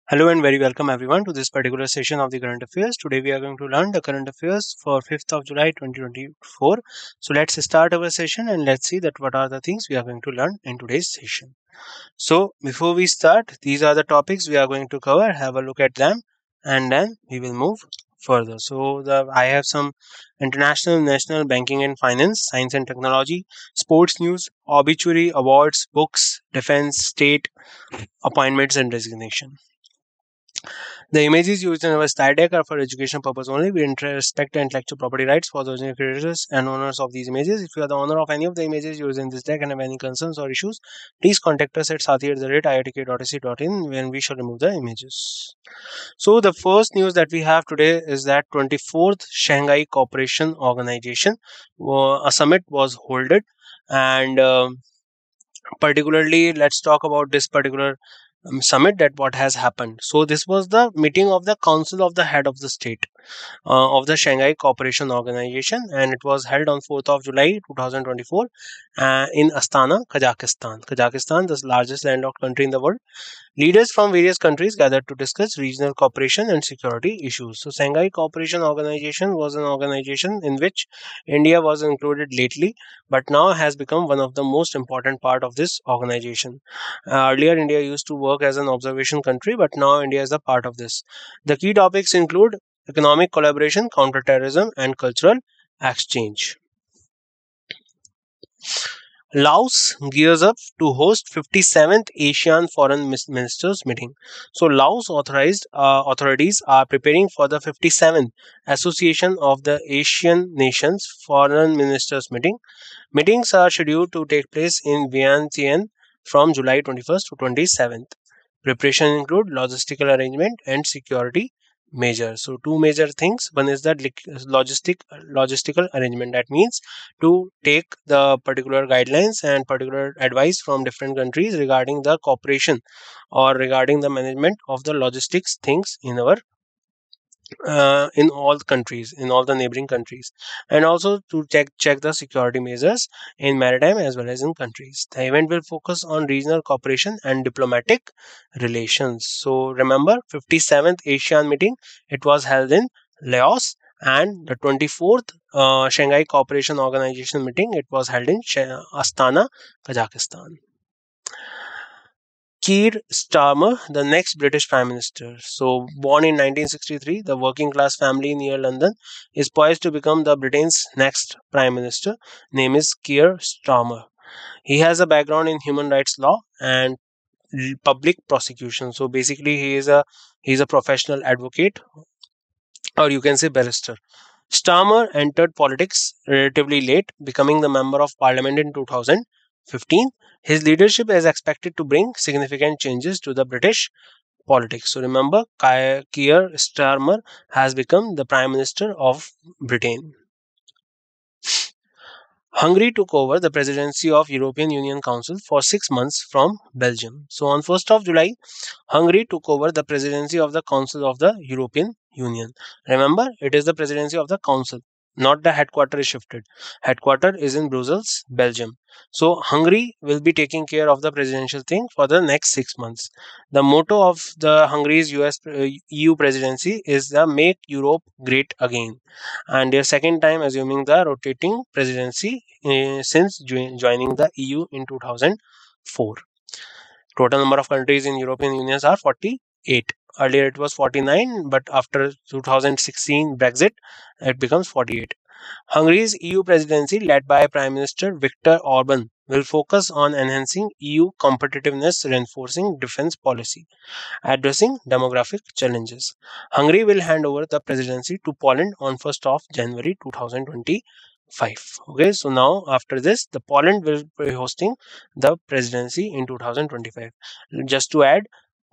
Hello and very welcome everyone to this particular session of the current affairs. Today we are going to learn the current affairs for 5th of July 2024. So let's start our session and let's see that what are the things we are going to learn in today's session. So before we start, these are the topics we are going to cover. Have a look at them and then we will move further. I have some international, national, banking and finance, science and technology, sports news, obituary, awards, books, defense, state, appointments and resignation. The images used in our slide deck are for education purpose only. We respect the intellectual property rights for the original creators and owners of these images. If you are the owner of any of the images used in this deck and have any concerns or issues, please contact us at sathi@iitk.ac.in when we shall remove the images. So the first news that we have today is that 24th Shanghai Cooperation Organization, a summit was held, and particularly let's talk about this particular summit, that what has happened. So this was the meeting of the council of the head of the state of the Shanghai Cooperation Organization, and it was held on 4th of July 2024 in Astana, Kazakhstan. Kazakhstan, the largest landlocked country in the world. Leaders from various countries gathered to discuss regional cooperation and security issues. So, Shanghai Cooperation Organization was an organization in which India was included lately, but now has become one of the most important part of this organization. Earlier, India used to work as an observation country, but now India is a part of this. The key topics include economic collaboration, counterterrorism, and cultural exchange. Laos gears up to host 57th ASEAN Foreign Ministers meeting. So Laos authorized authorities are preparing for the 57th Association of the Asian Nations Foreign Ministers meeting. Meetings are scheduled to take place in Vientiane from July 21st to 27th. Preparation include logistical arrangement and security measures. So two major things. One is that logistical arrangement. That means to take the particular guidelines and particular advice from different countries regarding the cooperation or regarding the management of the logistics things in our in all countries, in all the neighboring countries, and also to check the security measures in maritime as well as in countries. The event will focus on regional cooperation and diplomatic relations. So remember, 57th ASEAN meeting, it was held in Laos, and the 24th Shanghai Cooperation Organization meeting, it was held in Astana, Kazakhstan. Keir Starmer, the next British Prime Minister. So, born in 1963, the working class family near London is poised to become the Britain's next Prime Minister. Name is Keir Starmer. He has a background in human rights law and public prosecution. So basically, he is a professional advocate, or you can say barrister. Starmer entered politics relatively late, becoming the Member of Parliament in 2015. His leadership is expected to bring significant changes to the British politics. So remember, Keir Starmer has become the Prime Minister of Britain. Hungary took over the presidency of European Union Council for 6 months from Belgium. So on 1st of July, Hungary took over the presidency of the Council of the European Union. Remember, it is the presidency of the Council, not the headquarter is shifted. Headquarter is in Brussels, Belgium. So Hungary will be taking care of the presidential thing for the next 6 months. The motto of the Hungary's EU presidency is the Make Europe Great Again, and their second time assuming the rotating presidency since joining the EU in 2004. Total number of countries in European Union are 48. Earlier it was 49, but after 2016 Brexit, it becomes 48. Hungary's EU presidency, led by Prime Minister Viktor Orban, will focus on enhancing EU competitiveness, reinforcing defense policy, addressing demographic challenges. Hungary will hand over the presidency to Poland on 1st of January 2025. Okay, so now after this, the Poland will be hosting the presidency in 2025. Just to add,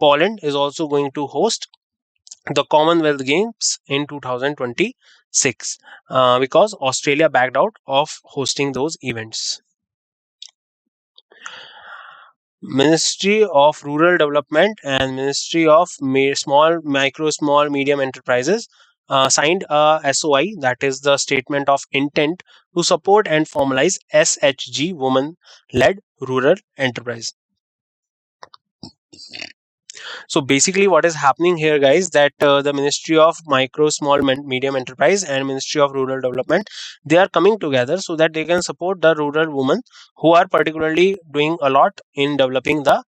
Poland is also going to host the Commonwealth Games in 2026 because Australia backed out of hosting those events. Ministry of Rural Development and Ministry of Small Medium Enterprises signed a SOI, that is the statement of intent, to support and formalize SHG, women led rural enterprise. So basically, what is happening here, guys, that the Ministry of Micro, Small, Medium Enterprise and Ministry of Rural Development, they are coming together so that they can support the rural women who are particularly doing a lot in developing the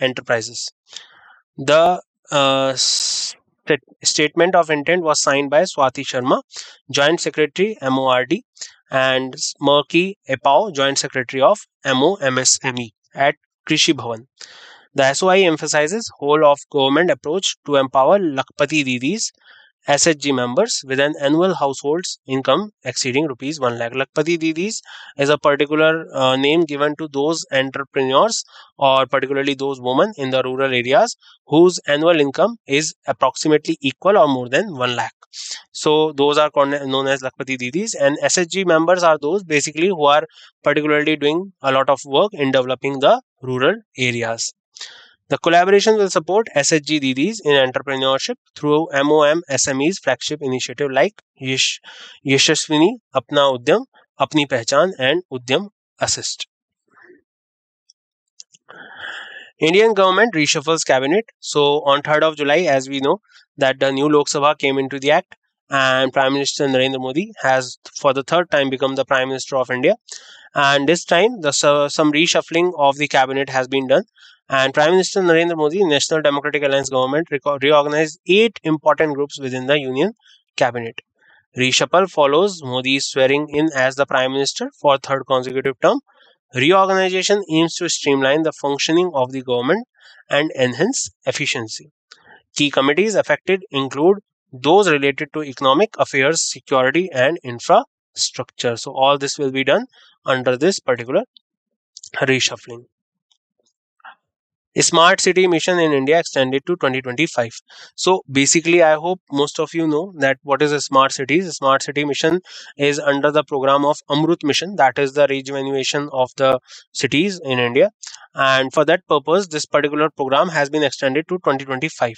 enterprises. The statement of intent was signed by Swati Sharma, Joint Secretary MORD, and Murky Epau, Joint Secretary of MOMSME at Krishi Bhavan. The SOI emphasizes whole of government approach to empower Lakpati Didis SHG members with an annual household's income exceeding rupees 1 lakh. Lakpati Didis is a particular name given to those entrepreneurs or particularly those women in the rural areas whose annual income is approximately equal or more than 1 lakh. So those are known as Lakpati Didis, and SHG members are those basically who are particularly doing a lot of work in developing the rural areas. The collaboration will support SHG Didis in entrepreneurship through MOM SME's flagship initiative like Yashaswini, Apna Udyam, Apni Pehchan, and Udyam Assist. Indian government reshuffles cabinet. So on 3rd of July, as we know, that the new Lok Sabha came into the act, and Prime Minister Narendra Modi has for the third time become the Prime Minister of India. And this time, some reshuffling of the cabinet has been done. And Prime Minister Narendra Modi, National Democratic Alliance government, reorganized 8 important groups within the Union cabinet. Reshuffle follows Modi's swearing in as the Prime Minister for third consecutive term. Reorganization aims to streamline the functioning of the government and enhance efficiency. Key committees affected include those related to economic affairs, security, and infrastructure. So all this will be done under this particular reshuffling. Smart City mission in India extended to 2025. So basically, I hope most of you know that what is a smart cities. A smart city mission is under the program of Amrut mission, that is the rejuvenation of the cities in India. And for that purpose, this particular program has been extended to 2025.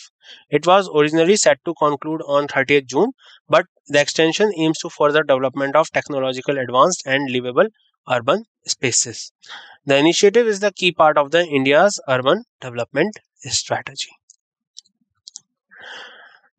It was originally set to conclude on 30th June, but the extension aims to further development of technological advanced and livable urban spaces. The initiative is the key part of the India's urban development strategy.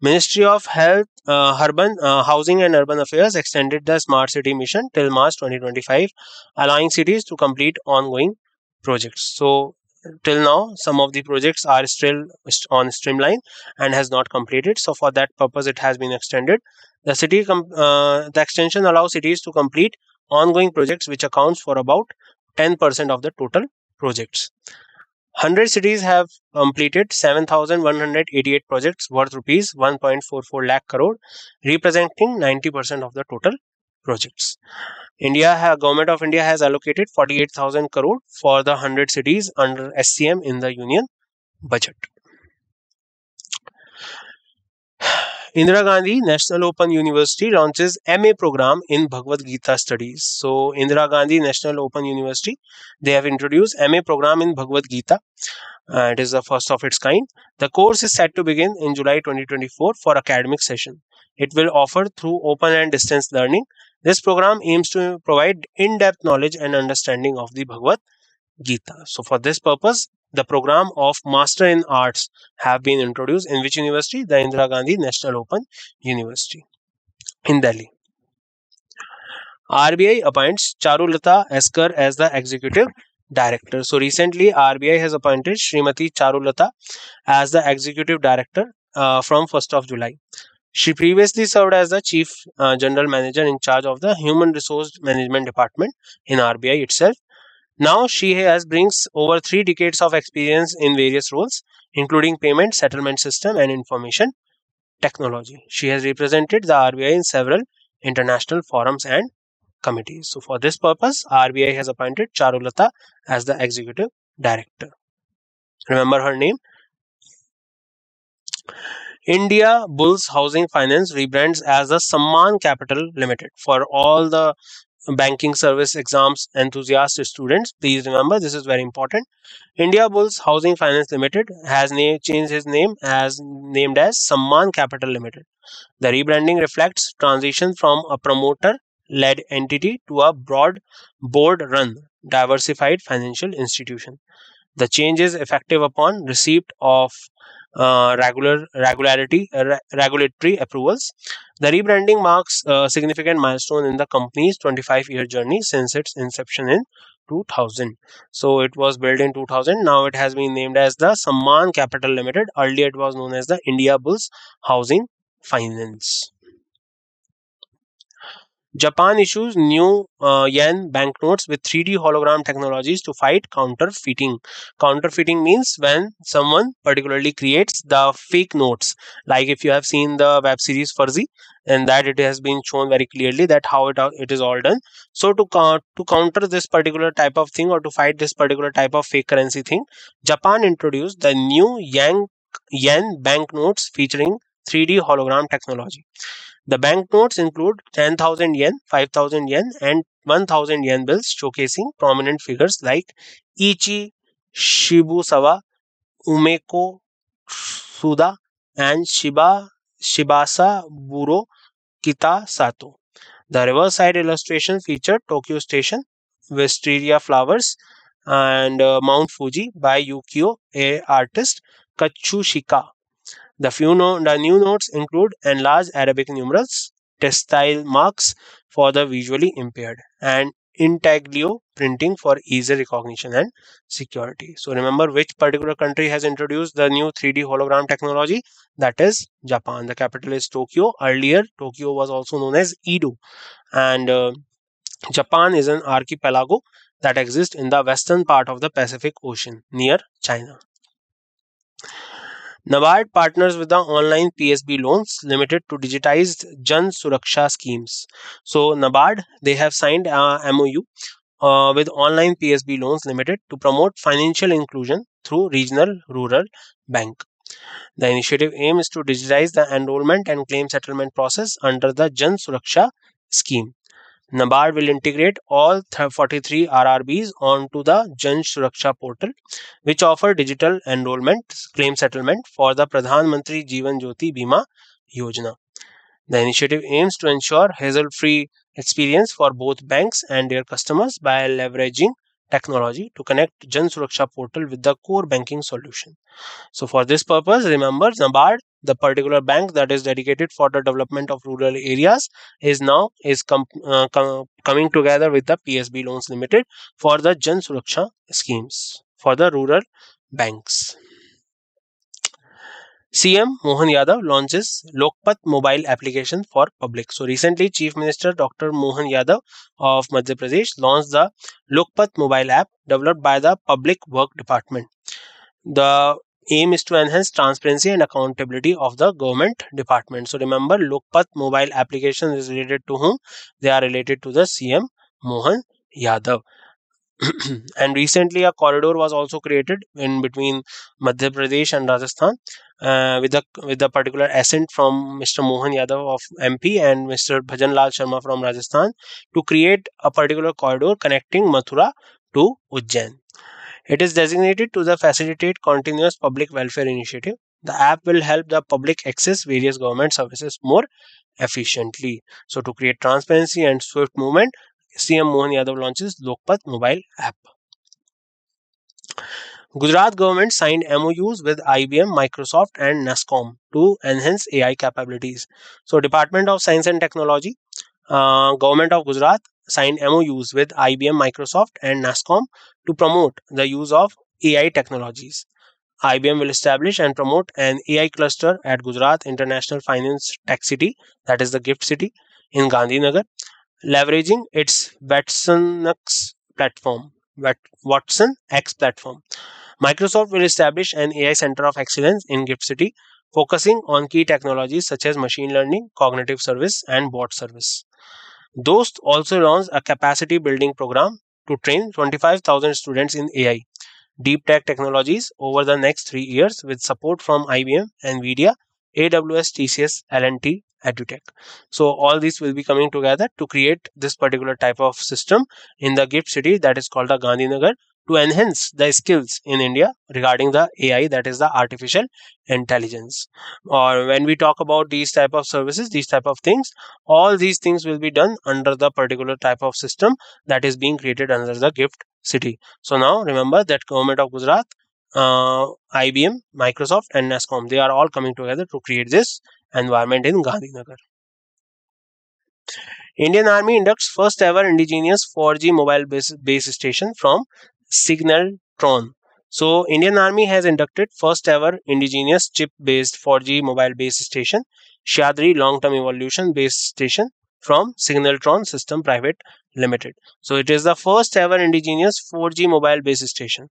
Ministry of Health, Urban Housing and Urban Affairs extended the Smart City mission till March 2025, allowing cities to complete ongoing projects. So till now, some of the projects are still on streamline and has not completed. So for that purpose, it has been extended. The extension allows cities to complete ongoing projects, which accounts for about 10% of the total projects. 100 cities have completed 7,188 projects worth rupees 1.44 lakh crore, representing 90% of the total projects. Government of India has allocated 48,000 crore for the 100 cities under SCM in the union budget. Indira Gandhi National Open University launches MA program in Bhagavad Gita studies. So Indira Gandhi National Open University, they have introduced MA program in Bhagavad Gita. It is the first of its kind. The course is set to begin in July 2024 for academic session. It will offer through open and distance learning. This program aims to provide in-depth knowledge and understanding of the Bhagavad Gita. So for this purpose, the program of Master in Arts have been introduced in which university? The Indira Gandhi National Open University in Delhi. RBI appoints Charulata Esker as the executive director. So recently, RBI has appointed Srimati Charulata as the executive director from 1st of July. She previously served as the chief general manager in charge of the human resource management department in RBI itself. Now she brings over 3 decades of experience in various roles, including payment, settlement system, and information technology. She has represented the RBI in several international forums and committees. So for this purpose, RBI has appointed Charulata as the executive director. Remember her name? India Bulls Housing Finance rebrands as the Samman Capital Limited. For all the banking service exams enthusiast students, please remember this is very important. India Bulls Housing Finance Limited has changed his name as named as Samman Capital Limited. The rebranding reflects transition from a promoter led entity to a broad board run diversified financial institution. The change is effective upon receipt of regulatory approvals. The rebranding marks a significant milestone in the company's 25-year journey since its inception in 2000. So it was built in 2000. Now it has been named as the Samman Capital Limited. Earlier it was known as the India Bulls Housing Finance. Japan issues new yen banknotes with 3D hologram technologies to fight counterfeiting. Counterfeiting means when someone particularly creates the fake notes. Like if you have seen the web series Fuzzy, and that it has been shown very clearly that how it is all done. So to counter this particular type of thing, or to fight this particular type of fake currency thing, Japan introduced the new yen banknotes featuring 3D hologram technology. The banknotes include 10,000 yen, 5,000 yen, and 1,000 yen bills showcasing prominent figures like Ichi Shibusawa, Umeko Suda, and Shibasa Buro Kita Sato. The reverse side illustration featured Tokyo Station, wisteria flowers, and Mount Fuji by Yukio, a artist, Katsushika. The new notes include enlarged Arabic numerals, textile marks for the visually impaired, and intaglio printing for easier recognition and security. So remember which particular country has introduced the new 3D hologram technology? That is Japan. The capital is Tokyo. Earlier, Tokyo was also known as Edo, and Japan is an archipelago that exists in the western part of the Pacific Ocean near China. NABARD partners with the online PSB loans limited to digitized Jan Suraksha schemes. So NABARD, they have signed a MOU with online PSB loans limited to promote financial inclusion through regional rural bank. The initiative aim is to digitize the enrollment and claim settlement process under the Jan Suraksha scheme. NABARD will integrate all 43 RRBs onto the Jan Suraksha portal, which offer digital enrollment claim settlement for the Pradhan Mantri Jeevan Jyoti Bima Yojana. The initiative aims to ensure hassle-free experience for both banks and their customers by leveraging technology to connect Jan Suraksha portal with the core banking solution. So for this purpose, remember NABARD, the particular bank that is dedicated for the development of rural areas, is coming together with the PSB Loans Limited for the Jan Suraksha schemes for the rural banks. CM Mohan Yadav launches Lokpat mobile application for public. So recently, Chief Minister Dr. Mohan Yadav of Madhya Pradesh launched the Lokpat mobile app developed by the Public Work Department. The aim is to enhance transparency and accountability of the government department. So remember, Lokpat mobile application is related to whom? They are related to the CM Mohan Yadav. And recently, a corridor was also created in between Madhya Pradesh and Rajasthan, with the particular assent from Mr. Mohan Yadav of MP and Mr. Bhajan Lal Sharma from Rajasthan, to create a particular corridor connecting Mathura to Ujjain. It is designated to the facilitate continuous public welfare initiative. The app will help the public access various government services more efficiently. So to create transparency and swift movement, CM Mohan Yadav launches Lokpat mobile app. Gujarat government signed MOUs with IBM, Microsoft and NASCOM to enhance AI capabilities. So Department of Science and Technology, Government of Gujarat signed MOUs with IBM, Microsoft and NASCOM to promote the use of AI technologies. IBM will establish and promote an AI cluster at Gujarat International Finance Tech City, that is the GIFT City, in Gandhinagar, leveraging its Watson X platform. Microsoft will establish an AI Center of Excellence in GIFT City, focusing on key technologies such as machine learning, cognitive service, and bot service. DOST also launched a capacity building program to train 25,000 students in AI, deep tech technologies over the next 3 years with support from IBM, NVIDIA, AWS, TCS, L&T, EduTech. So all these will be coming together to create this particular type of system in the GIFT City, that is called the Gandhinagar, to enhance the skills in India regarding the AI, that is the artificial intelligence. Or when we talk about these type of services, these type of things, all these things will be done under the particular type of system that is being created under the GIFT city. So now remember that government of Gujarat, IBM, Microsoft, and NASCOM, they are all coming together to create this environment in Gandhinagar. Indian Army inducts first ever indigenous 4G mobile base station from Signaltron. So Indian Army has inducted first ever indigenous chip based 4G mobile base station, Shadri long term evolution base station from Signaltron System Private Limited. So it is the first ever indigenous 4G mobile base station.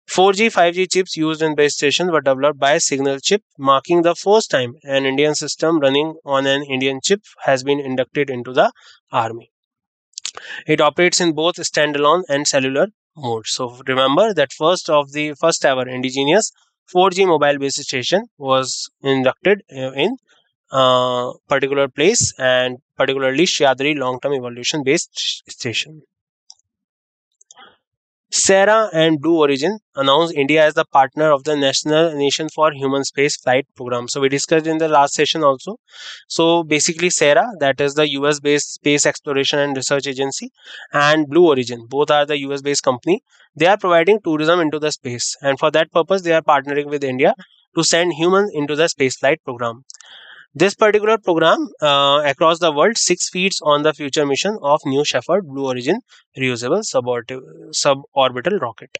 4G, 5G chips used in base stations were developed by Signal Chip, marking the first time an Indian system running on an Indian chip has been inducted into the army. It operates in both standalone and cellular modes. So remember that first ever indigenous 4G mobile base station was inducted in particular place, and particularly Shadri long term evolution based station. Sarah and Blue Origin announced India as the partner of the National Nation for Human Space Flight Program. So we discussed in the last session also. So basically, Sarah, that is the US based space exploration and research agency, and Blue Origin, both are the US based company. They are providing tourism into the space, and for that purpose, they are partnering with India to send humans into the space flight program. This particular program across the world, 6 feet on the future mission of New Shepard Blue Origin reusable suborbital rocket.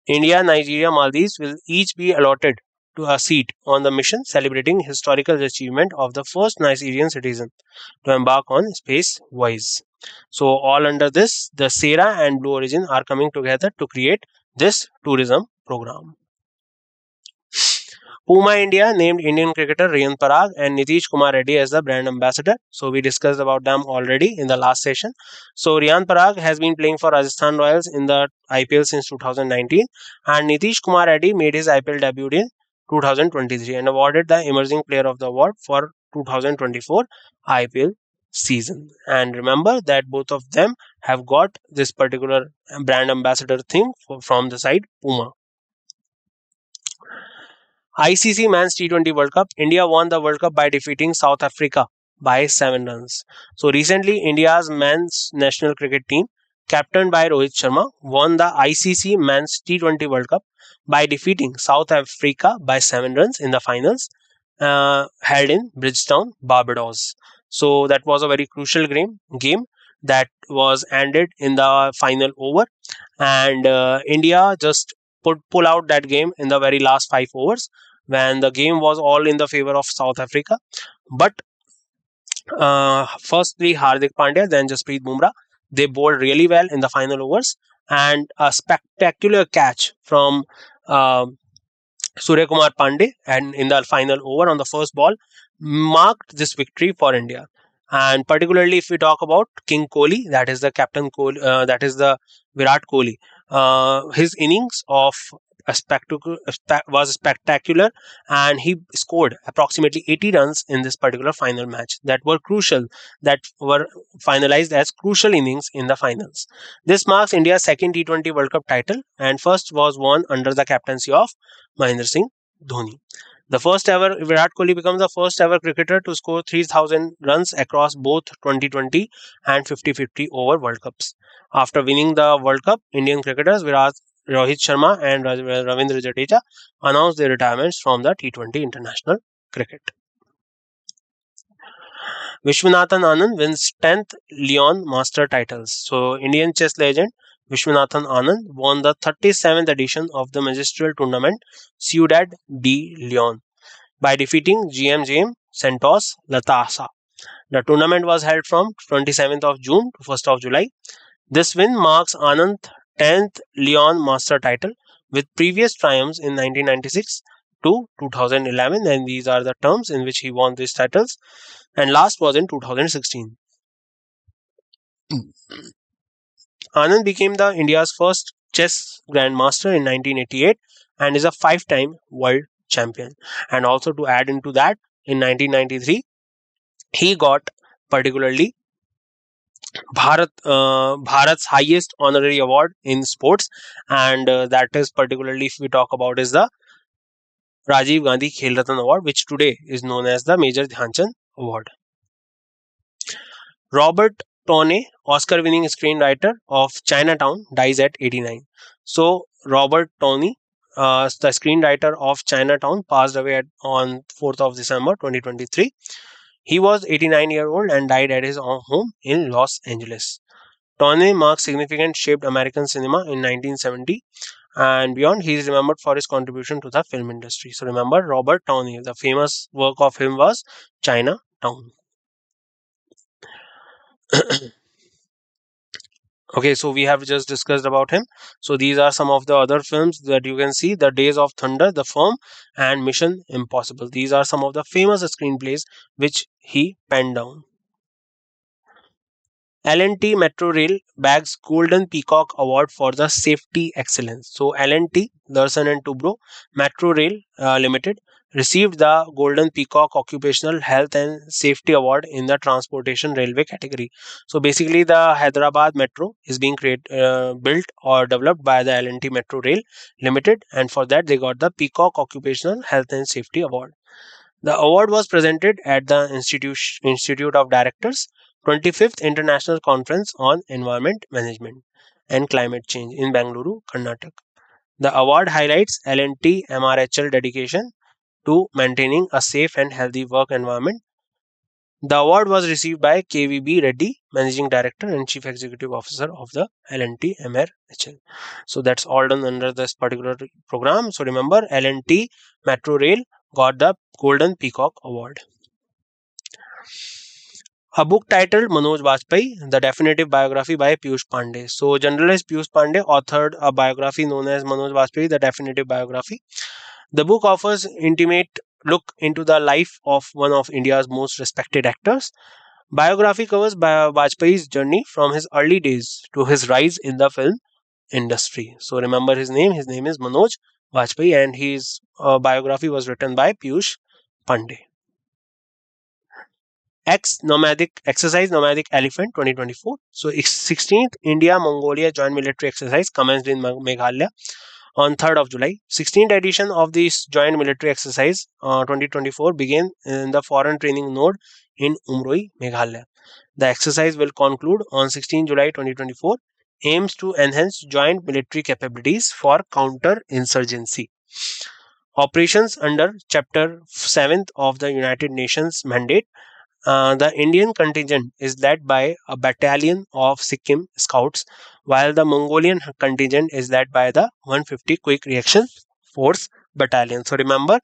India, Nigeria, Maldives will each be allotted to a seat on the mission, celebrating historical achievement of the first Nigerian citizen to embark on space wise. So all under this, the Sera and Blue Origin are coming together to create this tourism program. Puma India named Indian cricketer Riyan Parag and Nitish Kumar Reddy as the brand ambassador. So we discussed about them already in the last session. So Riyan Parag has been playing for Rajasthan Royals in the IPL since 2019, and Nitish Kumar Reddy made his IPL debut in 2023 and awarded the Emerging Player of the Award for 2024 IPL season. And remember that both of them have got this particular brand ambassador thing from the side Puma. ICC Men's T20 World Cup. India won the World Cup by defeating South Africa by 7 runs. So recently, India's men's national cricket team, captained by Rohit Sharma, won the ICC Men's T20 World Cup by defeating South Africa by 7 runs in the finals held in Bridgetown, Barbados. So that was a very crucial game that was ended in the final over, and India just pull out that game in the very last 5 overs when the game was all in the favor of South Africa. But firstly, Hardik Pandya, then Jasprit Bumrah, they bowled really well in the final overs, and a spectacular catch from Surya Kumar Pandey and in the final over on the first ball marked this victory for India. And particularly if we talk about King Kohli, that is the captain Kohli, that is the Virat Kohli, his innings of a spectacle was spectacular, and he scored approximately 80 runs in this particular final match that were crucial, that were finalized as crucial innings in the finals. This marks India's second T20 World Cup title, and first was won under the captaincy of Mahendra Singh Dhoni. The first ever Virat Kohli becomes the first ever cricketer to score 3,000 runs across both 2020 and 50-50 over World Cups. After winning the World Cup, Indian cricketers Rohit Sharma and Ravindra Jadeja announced their retirements from the T20 international cricket. Vishwanathan Anand wins 10th Lyon Master titles. So, Indian chess legend Vishwanathan Anand won the 37th edition of the magistral tournament Ciudad de Leon by defeating GM Santos Latasa. The tournament was held from 27th of June to 1st of July. This win marks Anand's 10th Lyon Master title, with previous triumphs in 1996 to 2011, and these are the terms in which he won these titles, and last was in 2016. Anand became the India's first chess grandmaster in 1988 and is a 5-time world champion. And also to add into that, in 1993 he got particularly Bharat's highest honorary award in sports, and that is particularly, if we talk about, is the Rajiv Gandhi Khel Ratan Award, which today is known as the Major Dhyanchand Award. Robert Tawney, Oscar-winning screenwriter of Chinatown, dies at 89. So Robert Tawney, the screenwriter of Chinatown, passed away on 4th of December 2023. He was 89-year-old and died at his own home in Los Angeles. Tawney marked significant shaped American cinema in 1970 and beyond. He is remembered for his contribution to the film industry. So remember Robert Tawney, the famous work of him was Chinatown. Okay, so we have just discussed about him. So these are some of the other films that you can see: The Days of Thunder, The Firm, and Mission Impossible. These are some of the famous screenplays which he penned down. L&T Metro Rail bags Golden Peacock Award for the safety excellence. So L&T, Larsen and Toubro Metro Rail Limited received the Golden Peacock Occupational Health and Safety Award in the transportation railway category. So basically, the Hyderabad Metro is being built or developed by the L&T Metro Rail Limited, and for that they got the Peacock Occupational Health and Safety Award. The award was presented at the Institute of Directors 25th International Conference on Environment Management and Climate Change in Bangalore, Karnataka. The award highlights L&T MRHL dedication to maintaining a safe and healthy work environment. The award was received by KVB Reddy, Managing Director and Chief Executive Officer of the L&T MRHL. So that's all done under this particular program. So remember, L&T Metro Rail got the Golden Peacock Award. A book titled Manoj Bajpayee, The Definitive Biography by Piyush Pandey. So journalist Piyush Pandey authored a biography known as Manoj Bajpayee, The Definitive Biography. The book offers intimate look into the life of one of India's most respected actors. Biography covers Bajpayee's journey from his early days to his rise in the film industry. So remember his name. His name is Manoj Bajpayee, and his biography was written by Piyush Pandey. Nomadic Elephant 2024. So 16th India Mongolia Joint Military Exercise commenced in Meghalaya on 3rd of July. 16th edition of this joint military exercise 2024 began in the foreign training node in Umroi, Meghalaya. The exercise will conclude on 16 July 2024. Aims to enhance joint military capabilities for counter-insurgency. Operations under Chapter 7th of the United Nations mandate. The Indian contingent is led by a battalion of Sikkim Scouts, while the Mongolian contingent is led by the 150 Quick Reaction Force Battalion. So remember,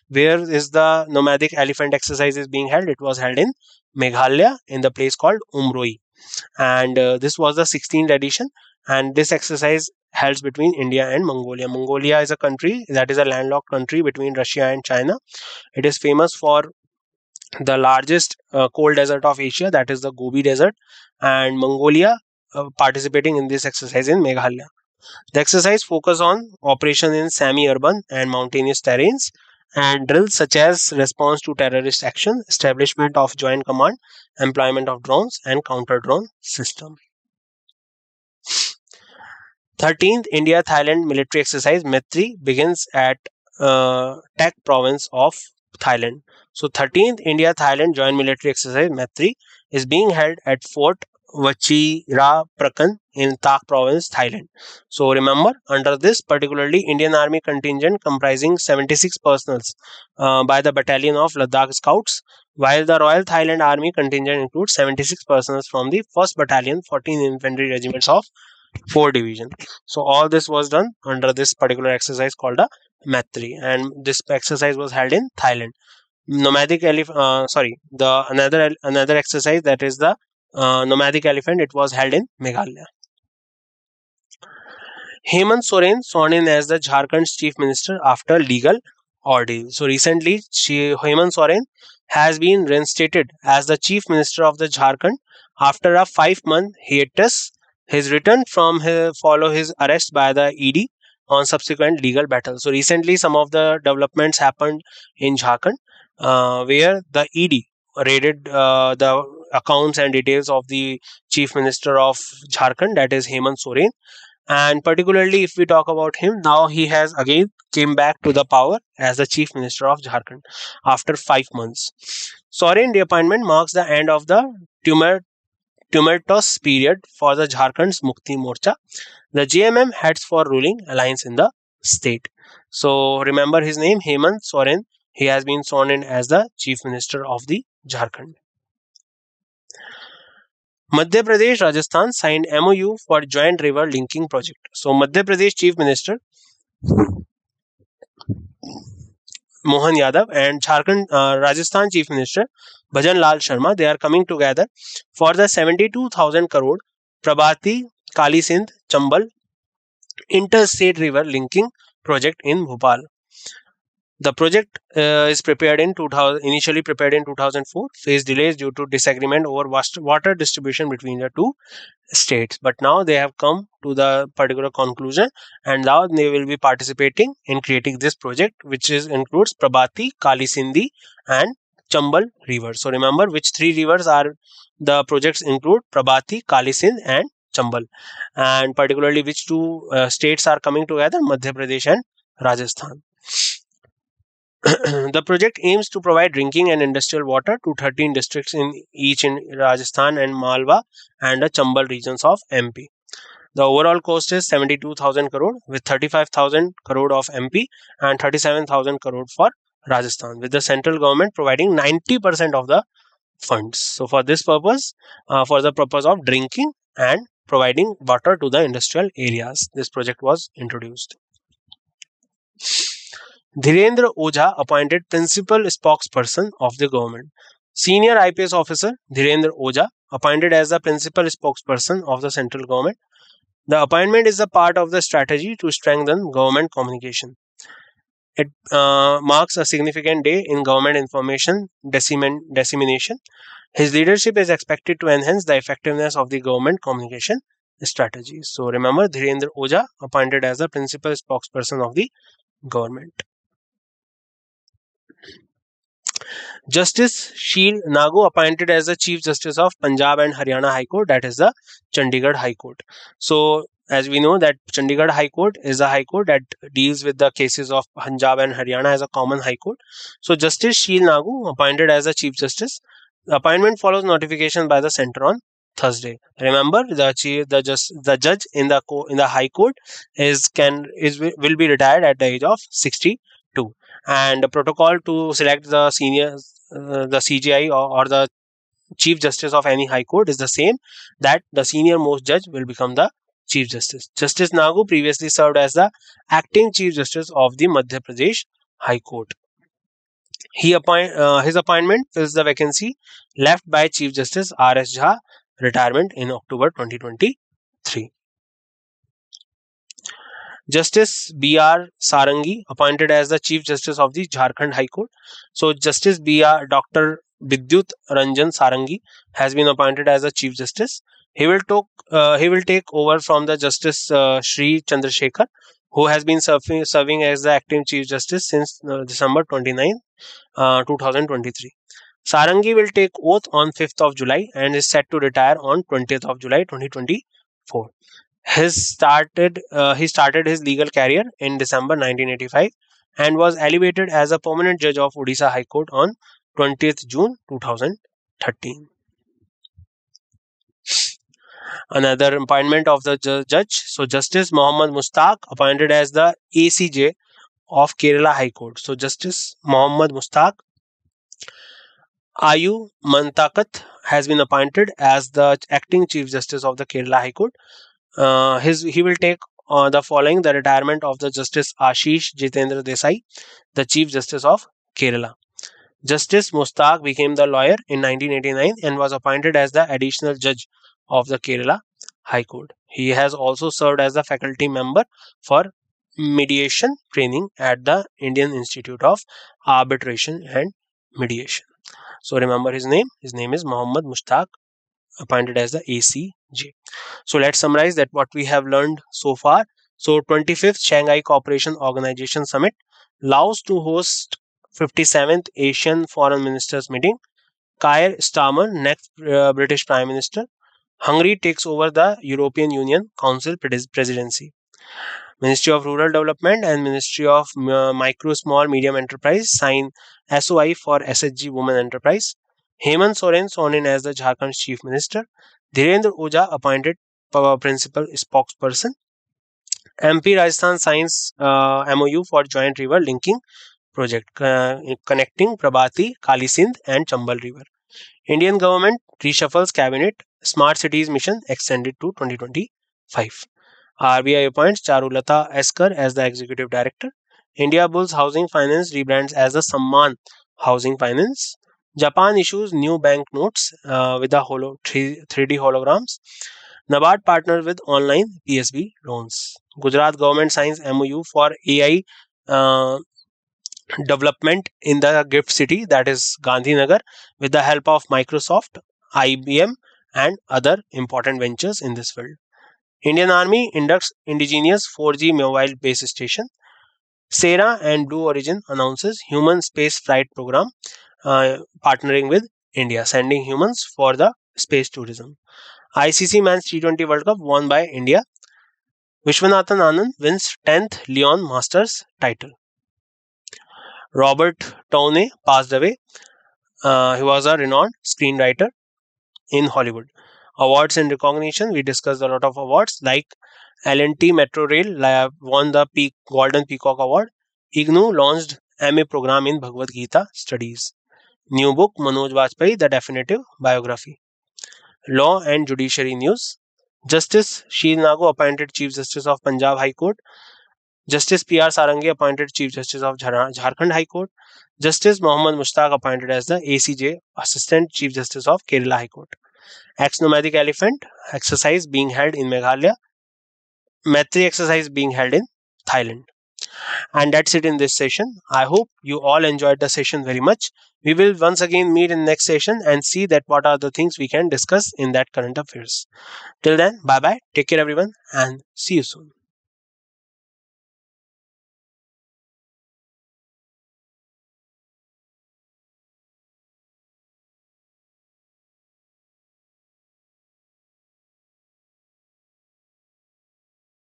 where is the nomadic elephant exercise is being held? It was held in Meghalaya in the place called Umroi, and this was the 16th edition. And this exercise held between India and Mongolia. Mongolia is a country that is a landlocked country between Russia and China. It is famous for the largest cold desert of Asia, that is the Gobi Desert, and Mongolia participating in this exercise in Meghalaya. The exercise focus on operation in semi-urban and mountainous terrains and drills such as response to terrorist action, establishment of joint command, employment of drones, and counter-drone system. 13th India-Thailand military exercise Maitri begins at Tak province of Thailand. So 13th India-Thailand joint military exercise Maitri is being held at Fort Vachiraprakan in Tak province, Thailand. So remember, under this particularly Indian Army contingent comprising 76 personnels by the battalion of Ladakh Scouts, while the Royal Thailand Army contingent includes 76 personnels from the 1st Battalion, 14 infantry regiments of 4 division. So all this was done under this particular exercise called a Maitri, and this exercise was held in Thailand. Another exercise, that is the nomadic elephant, it was held in Meghalaya. Hemant Soren sworn in as the Jharkhand's chief minister after legal ordeal. So recently, Hemant Soren has been reinstated as the chief minister of the Jharkhand after a 5-month hiatus. His return from follow his arrest by the ED on subsequent legal battle. So recently, some of the developments happened in Jharkhand, where the ED raided the accounts and details of the chief minister of Jharkhand, that is Hemant Soren. And particularly, if we talk about him, now he has again came back to the power as the chief minister of Jharkhand after 5 months. Soren reappointment marks the end of the tumultuous period for the Jharkhand's Mukti Morcha. The JMM heads for ruling alliance in the state. So remember his name, Hemant Soren. He has been sworn in as the Chief Minister of the Jharkhand. Madhya Pradesh, Rajasthan signed MOU for joint river linking project. So Madhya Pradesh Chief Minister Mohan Yadav and Jharkhand, Rajasthan Chief Minister Bhajan Lal Sharma, they are coming together for the 72,000 crore Prabhati Kali Sindh Chambal interstate river linking project in Bhopal. The project is prepared in 2000, initially prepared in 2004, faced delays due to disagreement over water distribution between the two states. But now they have come to the particular conclusion, and now they will be participating in creating this project, which includes Prabhati, Kali Sindhi, and Chambal rivers. So remember which three rivers are the projects include: Prabhati, Kali Sindh, and Chambal. And particularly which two states are coming together: Madhya Pradesh and Rajasthan. The project aims to provide drinking and industrial water to 13 districts in Rajasthan and Malwa and the Chambal regions of MP. The overall cost is 72,000 crore, with 35,000 crore of MP and 37,000 crore for Rajasthan, with the central government providing 90% of the funds. So for this purpose, for the purpose of drinking and providing water to the industrial areas, this project was introduced. Dhirendra Ojha appointed principal spokesperson of the government. Senior IPS officer Dhirendra Ojha appointed as the principal spokesperson of the central government. The appointment is a part of the strategy to strengthen government communication. It marks a significant day in government information dissemination. His leadership is expected to enhance the effectiveness of the government communication strategies. So remember, Dhirendra Ojha appointed as the principal spokesperson of the government. Justice Sheel Nagu appointed as the Chief Justice of Punjab and Haryana High Court, that is the Chandigarh High Court. So, as we know that Chandigarh High Court is a high court that deals with the cases of Punjab and Haryana as a common high court. So, Justice Sheel Nagu appointed as the Chief Justice. The appointment follows notification by the centre on Thursday. Remember, the judge in the High Court will be retired at the age of 62, and the protocol to select the the CJI or the Chief Justice of any High Court is the same, that the senior most judge will become the Chief Justice. Justice Nagu previously served as the acting Chief Justice of the Madhya Pradesh High Court. His appointment fills the vacancy left by Chief Justice R.S. Jha, retirement in October 2023. Justice B.R. Sarangi appointed as the Chief Justice of the Jharkhand High Court. So Justice B.R. Dr. Vidyut Ranjan Sarangi has been appointed as the Chief Justice. He will take over from the Justice Sri Chandrasekhar, who has been serving as the acting Chief Justice since December 29, 2023. Sarangi will take oath on 5th of July and is set to retire on 20th of July 2024. He started his legal career in December 1985 and was elevated as a permanent judge of Odisha High Court on 20th June 2013. Another appointment of the judge. So Justice Mohammad Mustaq appointed as the ACJ of Kerala High Court. So Justice Mohammad Mustaq Ayu Mantakat has been appointed as the acting Chief Justice of the Kerala High Court. He will take the following: the retirement of the Justice Ashish Jitendra Desai, the Chief Justice of Kerala. Justice Mustaq became the lawyer in 1989 and was appointed as the additional judge of the Kerala High Court. He has also served as a faculty member for mediation training at the Indian Institute of Arbitration and Mediation. So remember his name. His name is Mohammad Mustaq, appointed as the ACJ. So let's summarize that what we have learned so far. So 25th Shanghai Cooperation Organization Summit, Laos to host 57th Asian Foreign Ministers Meeting, Keir Starmer next British Prime Minister, Hungary takes over the European Union Council presidency, Ministry of Rural Development and Ministry of Micro, Small, Medium Enterprise sign SOI for SHG Women Enterprise, Hemant Soren sworn in as the Jharkhand's Chief Minister, Dhirendra Oja appointed principal spokesperson. MP Rajasthan signs MOU for joint river linking project connecting Prabhati, Kali Sindh and Chambal River. Indian government reshuffles cabinet. Smart cities mission extended to 2025. RBI appoints Charulata Esker as the executive director. India Bulls Housing Finance rebrands as the Samman Housing Finance. Japan issues new bank notes with the 3D holograms. NABARD partners with online PSB loans. Gujarat government signs MOU for AI uh, development in the gift city, that is Gandhinagar, with the help of Microsoft, IBM, and other important ventures in this field. Indian Army inducts indigenous 4G mobile base station. Sera and Blue Origin announces human space flight program partnering with India, sending humans for the space tourism. ICC Men's T20 World Cup won by India. Vishwanathan Anand wins 10th Leon Masters title. Robert Downey passed away. He was a renowned screenwriter in Hollywood. Awards and recognition. We discussed a lot of awards like L&T Metro Rail won the Golden Peacock Award. IGNU launched MA program in Bhagavad Gita studies. New book Manoj Vajpayee, The Definitive Biography. Law and Judiciary News. Justice Sheel Nago appointed Chief Justice of Punjab High Court. Justice P.R. Sarangi appointed Chief Justice of Jharkhand High Court. Justice Mohammad Mushtaq appointed as the ACJ, Assistant Chief Justice of Kerala High Court. Ex-nomadic elephant exercise being held in Meghalaya. Maitri exercise being held in Thailand. And that's it in this session. I hope you all enjoyed the session very much. We will once again meet in next session and see that what are the things we can discuss in that current affairs. Till then, bye bye, take care everyone, and see you soon.